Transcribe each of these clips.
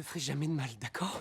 te ferai jamais de mal, d'accord?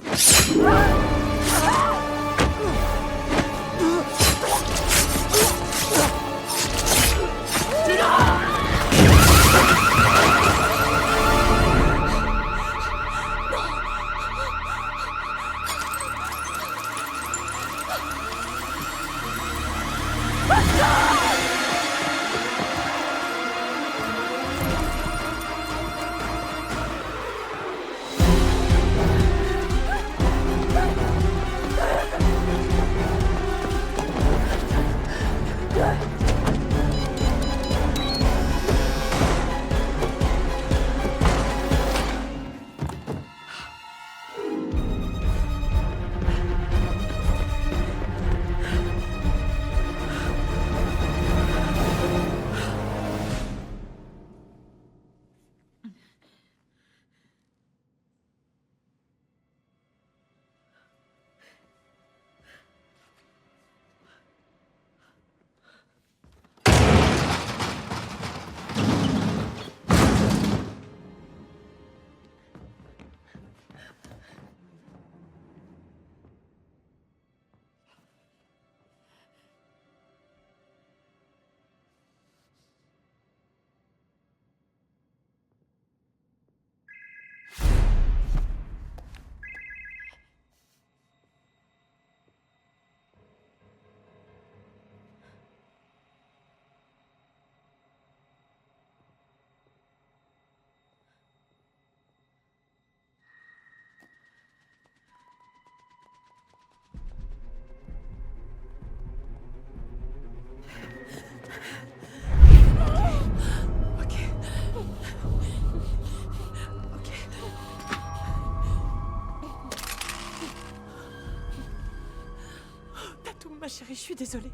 Ma chérie, je suis désolée.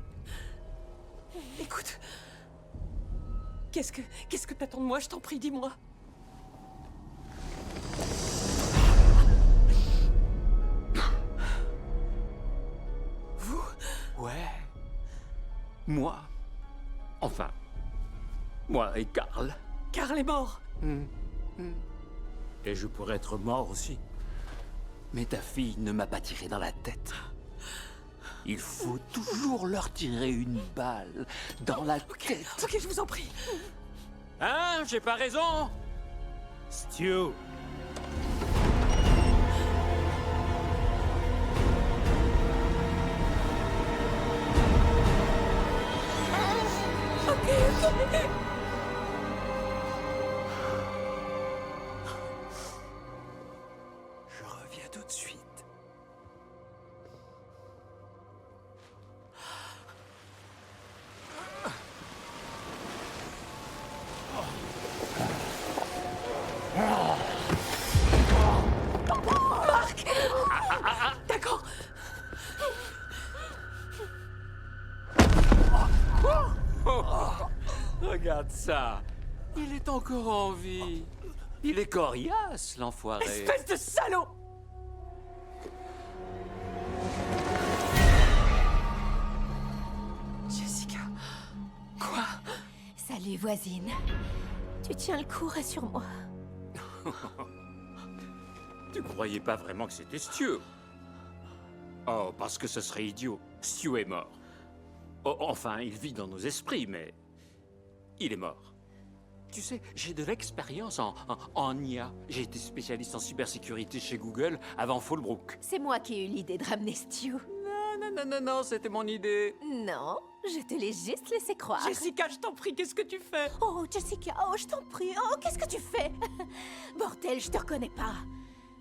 Écoute. Qu'est-ce que t'attends de moi? Je t'en prie, dis-moi. Vous? Ouais. Moi. Enfin. Moi et Carl. Carl est mort. Et je pourrais être mort aussi. Mais ta fille ne m'a pas tiré dans la tête. Il faut toujours leur tirer une balle dans la tête. Ok, je vous en prie. Hein? J'ai pas raison? Stu. Ok. Je reviens tout de suite. Marc! D'accord. Regarde ça. Il est encore en vie. Il est coriace, l'enfoiré. Espèce de salaud! Jessica. Quoi? Salut, voisine. Tu tiens le coup, rassure-moi. Tu croyais pas vraiment que c'était Stu? Oh, parce que ce serait idiot. Stu est mort. Oh, enfin, il vit dans nos esprits, mais... il est mort. Tu sais, j'ai de l'expérience en IA. J'ai été spécialiste en cybersécurité chez Google avant Fallbrook. C'est moi qui ai eu l'idée de ramener Stu. Non, c'était mon idée. Non, je te l'ai juste laissé croire. Jessica, je t'en prie, qu'est-ce que tu fais? Oh, Jessica, oh, je t'en prie. Oh, qu'est-ce que tu fais? Bordel, je te reconnais pas.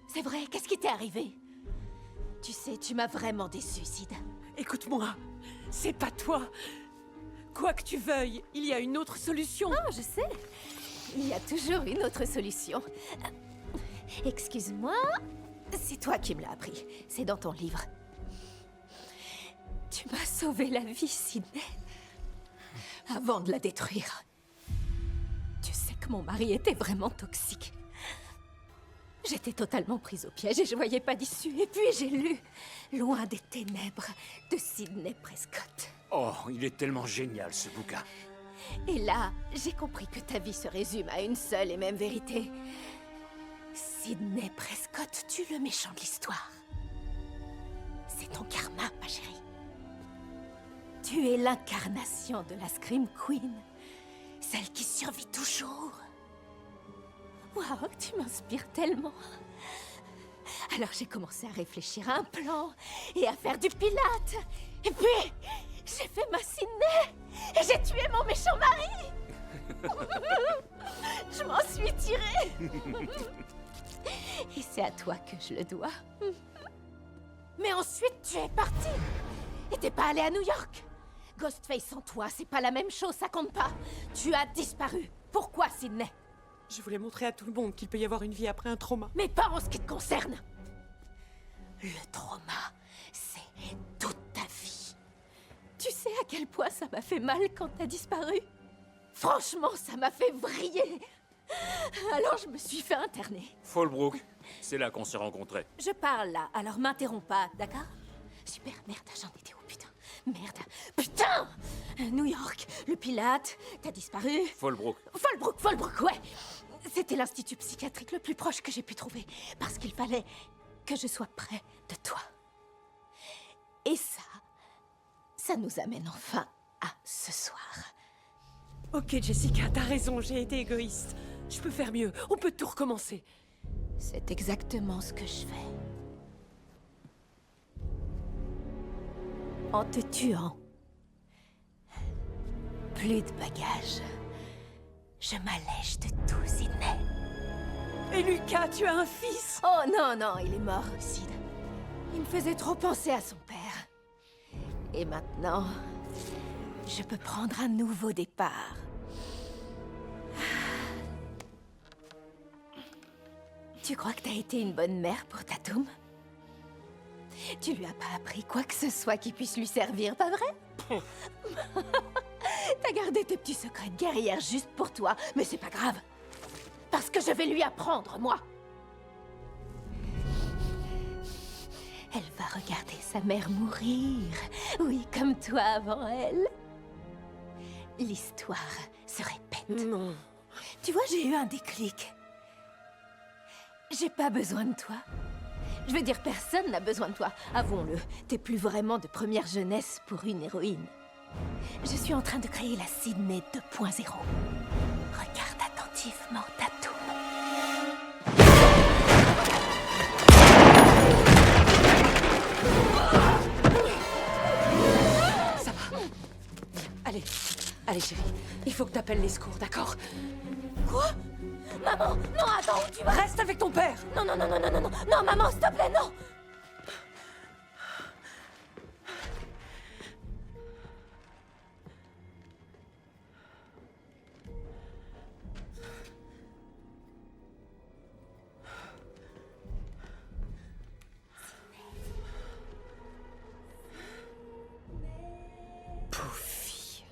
C'est vrai, qu'est-ce qui t'est arrivé? Tu sais, tu m'as vraiment déçu, Sid. Écoute-moi, c'est pas toi. Quoi que tu veuilles, il y a une autre solution. Oh, je sais. Il y a toujours une autre solution. Excuse-moi, c'est toi qui me l'as appris. C'est dans ton livre. Tu m'as sauvé la vie, Sydney. Avant de la détruire. Tu sais que mon mari était vraiment toxique. J'étais totalement prise au piège et je voyais pas d'issue. Et puis j'ai lu Loin des ténèbres de Sidney Prescott. Oh, il est tellement génial, ce bouquin. Et là, j'ai compris que ta vie se résume à une seule et même vérité. Sidney Prescott tue le méchant de l'histoire. C'est ton karma, ma chérie. Tu es l'incarnation de la Scream Queen. Celle qui survit toujours. Waouh, tu m'inspires tellement. Alors j'ai commencé à réfléchir à un plan et à faire du pilate. Et puis, j'ai fait ma Sidney et j'ai tué mon méchant mari. Je m'en suis tirée. Et c'est à toi que je le dois. Mais ensuite, tu es parti. Et t'es pas allé à New York. Ghostface sans toi, c'est pas la même chose, ça compte pas. Tu as disparu. Pourquoi, Sidney? Je voulais montrer à tout le monde qu'il peut y avoir une vie après un trauma. Mais pas en ce qui te concerne. Le trauma, c'est toute ta vie. Tu sais à quel point ça m'a fait mal quand t'as disparu? Franchement, ça m'a fait vriller. Alors je me suis fait interner. Fallbrook, c'est là qu'on s'est rencontrés. Je parle là, alors m'interromps pas, d'accord? Super, merde, j'en étais où, putain? Merde, putain! New York, le Pilate, t'as disparu. Fallbrook. Fallbrook, ouais! C'était l'institut psychiatrique le plus proche que j'ai pu trouver, parce qu'il fallait que je sois près de toi. Et ça nous amène enfin à ce soir. Ok, Jessica, t'as raison, j'ai été égoïste. Je peux faire mieux, on peut tout recommencer. C'est exactement ce que je fais. En te tuant, plus de bagages. Je m'allège de tout, Sidney. Et Lucas, tu as un fils? Oh non, il est mort, Sid. Il me faisait trop penser à son père. Et maintenant, je peux prendre un nouveau départ. Tu crois que t'as été une bonne mère pour Tatum? Tu lui as pas appris quoi que ce soit qui puisse lui servir, pas vrai? T'as gardé tes petits secrets de guerrière juste pour toi, mais c'est pas grave. Parce que je vais lui apprendre, moi. Elle va regarder sa mère mourir. Oui, comme toi avant elle. L'histoire se répète. Non. Tu vois, j'ai eu un déclic. J'ai pas besoin de toi. Je veux dire, personne n'a besoin de toi. Avouons-le, t'es plus vraiment de première jeunesse pour une héroïne. Je suis en train de créer la Sidney 2.0. Regarde attentivement Tatum. Ça va. Allez chérie, il faut que t'appelles les secours, d'accord? Quoi? Maman, non, attends, où tu vas? Reste avec ton père! Non, maman, s'il te plaît, non! Pauvre fille.